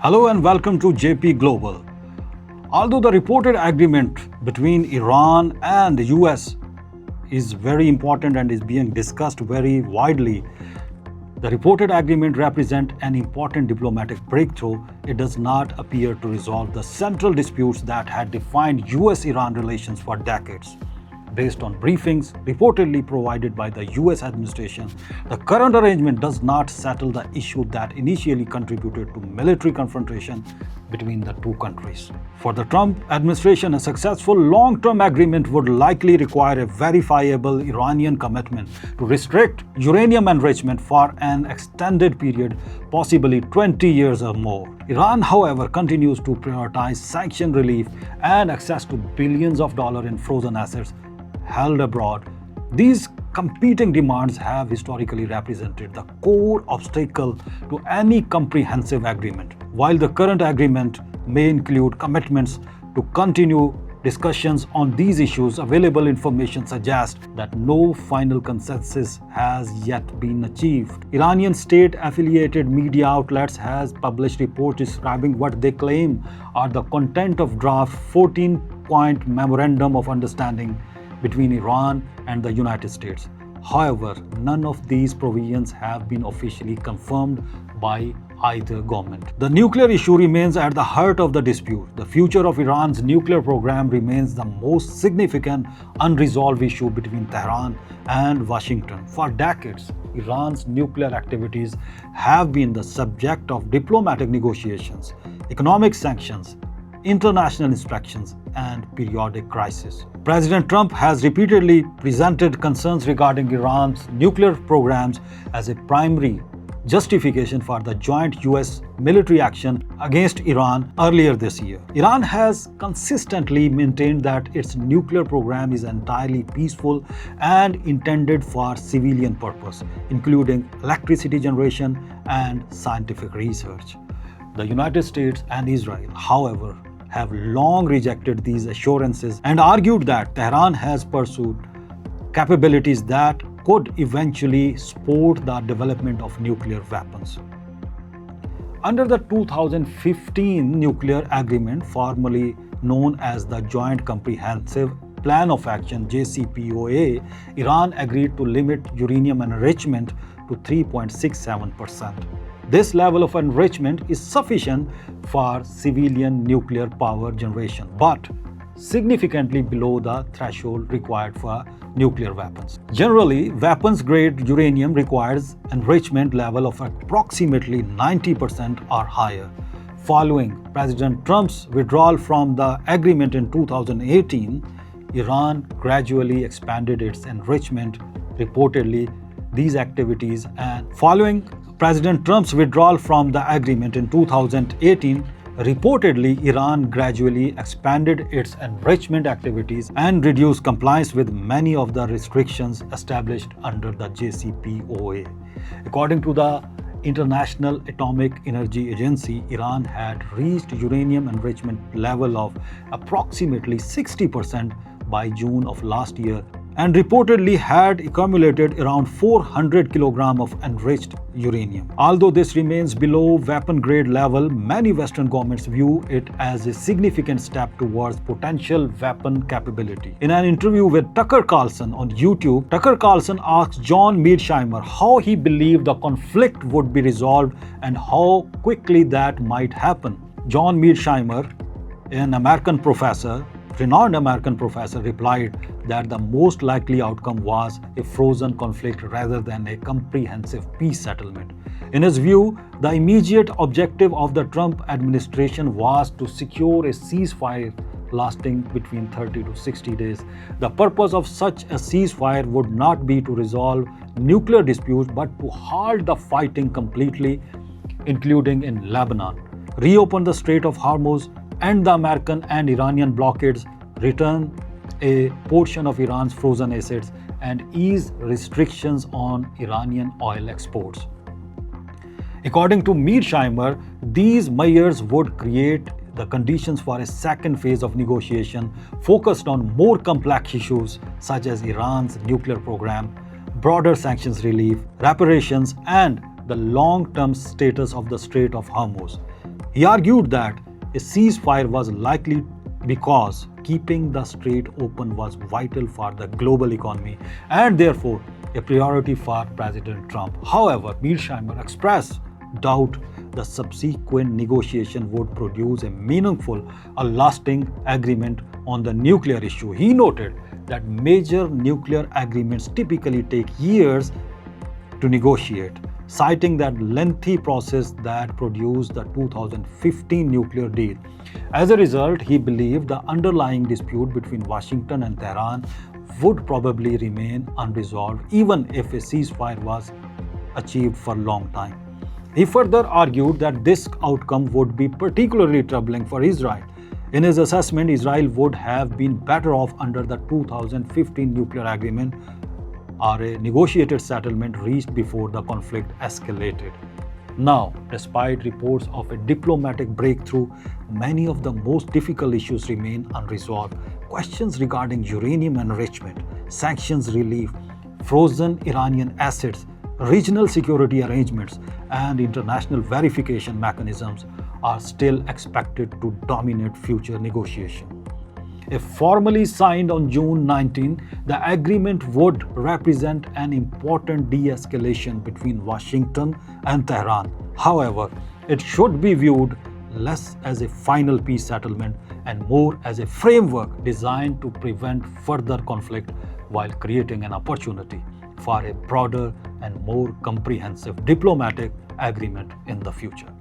Hello and welcome to JP Global. Although the reported agreement between Iran and the US is very important and is being discussed very widely, the reported agreement represents an important diplomatic breakthrough. It does not appear to resolve the central disputes that had defined US-Iran relations for decades. Based on briefings reportedly provided by the US administration, the current arrangement does not settle the issue that initially contributed to military confrontation between the two countries. For the Trump administration, a successful long-term agreement would likely require a verifiable Iranian commitment to restrict uranium enrichment for an extended period, possibly 20 years or more. Iran, however, continues to prioritize sanction relief and access to billions of dollars in frozen assets held abroad. These competing demands have historically represented the core obstacle to any comprehensive agreement. While the current agreement may include commitments to continue discussions on these issues, available information suggests that no final consensus has yet been achieved. Iranian state-affiliated media outlets has published reports describing what they claim are the content of draft 14-point memorandum of understanding between Iran and the United States. However, none of these provisions have been officially confirmed by either government. The nuclear issue remains at the heart of the dispute. The future of Iran's nuclear program remains the most significant unresolved issue between Tehran and Washington. For decades, Iran's nuclear activities have been the subject of diplomatic negotiations, economic sanctions, international inspections, and periodic crises. President Trump has repeatedly presented concerns regarding Iran's nuclear programs as a primary justification for the joint US military action against Iran earlier this year. Iran has consistently maintained that its nuclear program is entirely peaceful and intended for civilian purpose, including electricity generation and scientific research. The United States and Israel, however, have long rejected these assurances and argued that Tehran has pursued capabilities that could eventually support the development of nuclear weapons. Under the 2015 nuclear agreement, formerly known as the Joint Comprehensive Plan of Action (JCPOA), Iran agreed to limit uranium enrichment to 3.67%. This level of enrichment is sufficient for civilian nuclear power generation, but significantly below the threshold required for nuclear weapons. Generally, weapons-grade uranium requires enrichment level of approximately 90% or higher. Following President Trump's withdrawal from the agreement in 2018, Iran gradually expanded its enrichment. Reportedly, these activities following President Trump's withdrawal from the agreement in 2018, reportedly Iran gradually expanded its enrichment activities and reduced compliance with many of the restrictions established under the JCPOA. According to the International Atomic Energy Agency, Iran had reached uranium enrichment level of approximately 60% by June of last year and reportedly had accumulated around 400 kilograms of enriched uranium. Although this remains below weapon-grade level, many Western governments view it as a significant step towards potential weapon capability. In an interview with Tucker Carlson on YouTube, Tucker Carlson asked John Mearsheimer how he believed the conflict would be resolved and how quickly that might happen. John Mearsheimer, an renowned American professor, replied that the most likely outcome was a frozen conflict rather than a comprehensive peace settlement. In his view, the immediate objective of the Trump administration was to secure a ceasefire lasting between 30 to 60 days. The purpose of such a ceasefire would not be to resolve nuclear disputes but to halt the fighting completely, including in Lebanon, reopen the Strait of Hormuz, end the American and Iranian blockades, return a portion of Iran's frozen assets, and ease restrictions on Iranian oil exports. According to Mearsheimer, these measures would create the conditions for a second phase of negotiation focused on more complex issues such as Iran's nuclear program, broader sanctions relief, reparations, and the long-term status of the Strait of Hormuz. He argued that a ceasefire was likely because keeping the strait open was vital for the global economy and therefore a priority for President Trump. However, Mearsheimer expressed doubt the subsequent negotiation would produce a meaningful or lasting agreement on the nuclear issue. He noted that major nuclear agreements typically take years to negotiate, citing that lengthy process that produced the 2015 nuclear deal. As a result, he believed the underlying dispute between Washington and Tehran would probably remain unresolved even if a ceasefire was achieved for a long time. He further argued that this outcome would be particularly troubling for Israel. In his assessment, Israel would have been better off under the 2015 nuclear agreement or a negotiated settlement reached before the conflict escalated. Now, despite reports of a diplomatic breakthrough, many of the most difficult issues remain unresolved. Questions regarding uranium enrichment, sanctions relief, frozen Iranian assets, regional security arrangements, and international verification mechanisms are still expected to dominate future negotiations. If formally signed on June 19, the agreement would represent an important de-escalation between Washington and Tehran. However, it should be viewed less as a final peace settlement and more as a framework designed to prevent further conflict while creating an opportunity for a broader and more comprehensive diplomatic agreement in the future.